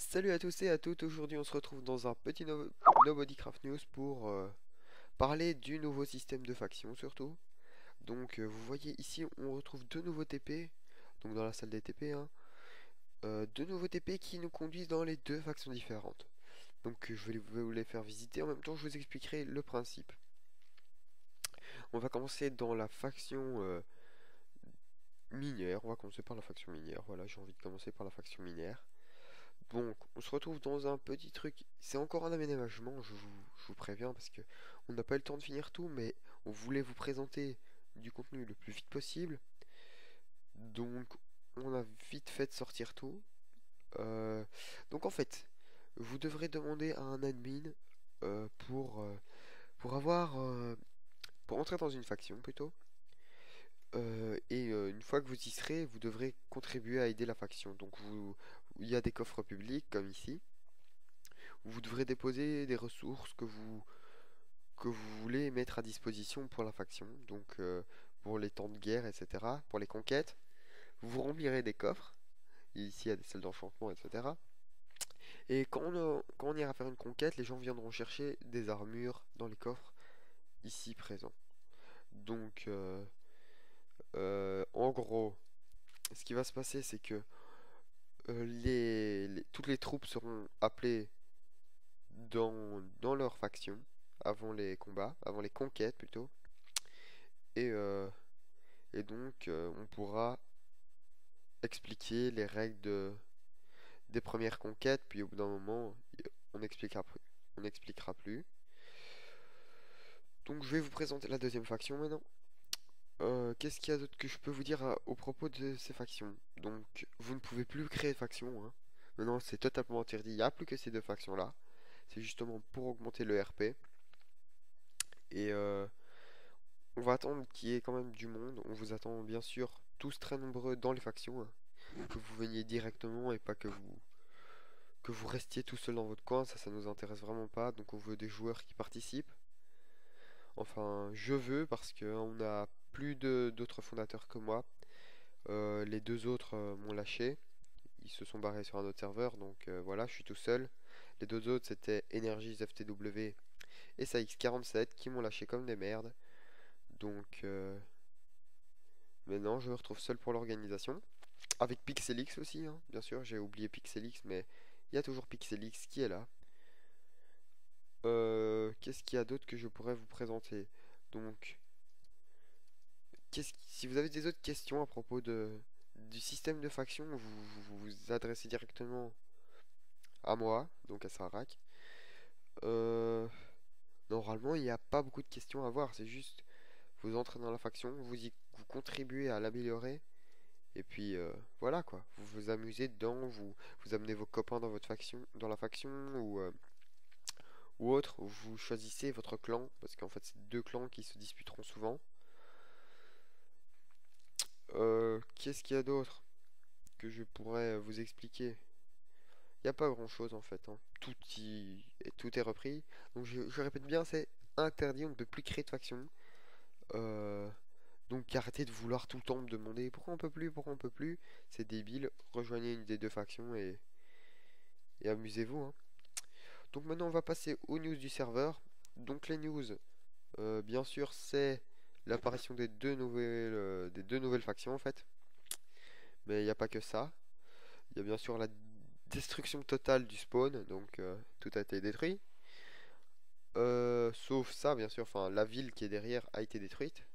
Salut à tous et à toutes, aujourd'hui on se retrouve dans un petit Nobodycraft News pour parler du nouveau système de faction surtout. Donc vous voyez ici on retrouve deux nouveaux TP, donc dans la salle des TP, hein, deux nouveaux TP qui nous conduisent dans les deux factions différentes. Donc je vais vous les faire visiter, en même temps je vous expliquerai le principe. On va commencer dans la faction minière, on va commencer par la faction minière, voilà j'ai envie de commencer par la faction minière. Donc, on se retrouve dans un petit truc. C'est encore un aménagement, je vous préviens, parce que on n'a pas eu le temps de finir tout, mais on voulait vous présenter du contenu le plus vite possible. Donc, on a vite fait de sortir tout. Euh, donc, en fait, vous devrez demander à un admin pour avoir, pour entrer dans une faction plutôt. Une fois que vous y serez, vous devrez contribuer à aider la faction. Donc, il y a des coffres publics comme ici. Vous devrez déposer des ressources que vous voulez mettre à disposition pour la faction, donc pour les temps de guerre, etc., pour les conquêtes. Vous remplirez des coffres, et ici il y a des salles d'enchantement, etc. Et quand on ira faire une conquête, les gens viendront chercher des armures dans les coffres ici présents. Donc, en gros, ce qui va se passer, c'est que toutes les troupes seront appelées dans leur faction avant les combats, avant les conquêtes plutôt. Et, euh, et donc, on pourra expliquer les règles des premières conquêtes, puis au bout d'un moment, on expliquera plus. On n'expliquera plus. Donc, je vais vous présenter la deuxième faction maintenant. Qu'est-ce qu'il y a d'autre que je peux vous dire au propos de ces factions? Donc, vous ne pouvez plus créer de faction, hein. Maintenant, c'est totalement interdit. Il n'y a plus que ces deux factions-là. C'est justement pour augmenter le RP. Et on va attendre qu'il y ait quand même du monde. On vous attend bien sûr tous très nombreux dans les factions, hein. Que vous veniez directement et pas que vous restiez tout seul dans votre coin, ça nous intéresse vraiment pas, donc on veut des joueurs qui participent. Enfin, je veux parce que on a plus d'autres fondateurs que moi. Les deux autres m'ont lâché, ils se sont barrés sur un autre serveur, donc voilà, je suis tout seul. Les deux autres c'était Energies FTW et SAX47 qui m'ont lâché comme des merdes. Donc maintenant je me retrouve seul pour l'organisation. Avec Pixelix aussi, hein, bien sûr, j'ai oublié Pixelix, mais il y a toujours Pixelix qui est là. Qu'est-ce qu'il y a d'autre que je pourrais vous présenter? Donc, si vous avez des autres questions à propos du système de faction, vous adressez directement à moi, donc à Sarak. Euh, Normalement, il n'y a pas beaucoup de questions à avoir, c'est juste vous entrez dans la faction, vous contribuez à l'améliorer, et puis voilà quoi. Vous vous amusez dedans, vous amenez vos copains dans votre faction, dans la faction, ou autre, vous choisissez votre clan, parce qu'en fait c'est deux clans qui se disputeront souvent. Qu'est-ce qu'il y a d'autre que je pourrais vous expliquer? Il n'y a pas grand-chose en fait, hein. Tout est repris. Donc je répète bien, c'est interdit, on ne peut plus créer de faction. Euh, donc arrêtez de vouloir tout le temps me demander pourquoi on peut plus, pourquoi on peut plus. C'est débile, rejoignez une des deux factions et amusez-vous, hein. Donc maintenant on va passer aux news du serveur. Donc les news, bien sûr, c'est l'apparition des deux nouvelles factions en fait. Mais il n'y a pas que ça. Il y a bien sûr la destruction totale du spawn, donc tout a été détruit. Sauf ça, bien sûr, enfin la ville qui est derrière a été détruite.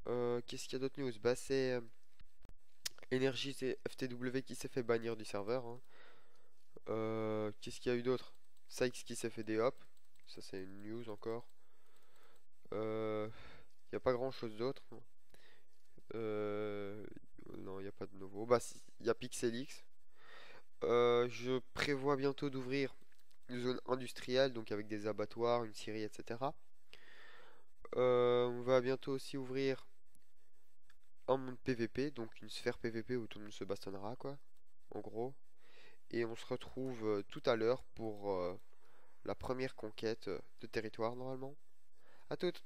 Qu'est-ce qu'il y a d'autre news? Bah c'est Energies et FTW qui s'est fait bannir du serveur, hein. Qu'est-ce qu'il y a eu d'autre? Sykes qui s'est fait des hops, ça c'est une news encore. Il n'y a pas grand chose d'autre. Euh, non, il n'y a pas de nouveau. Bah, il y a Pixelix. Je prévois bientôt d'ouvrir une zone industrielle, donc avec des abattoirs, une scierie, etc. On va bientôt aussi ouvrir un monde PVP, donc une sphère PVP où tout le monde se bastonnera, quoi, en gros. Et on se retrouve tout à l'heure pour la première conquête de territoire, normalement. À toutes!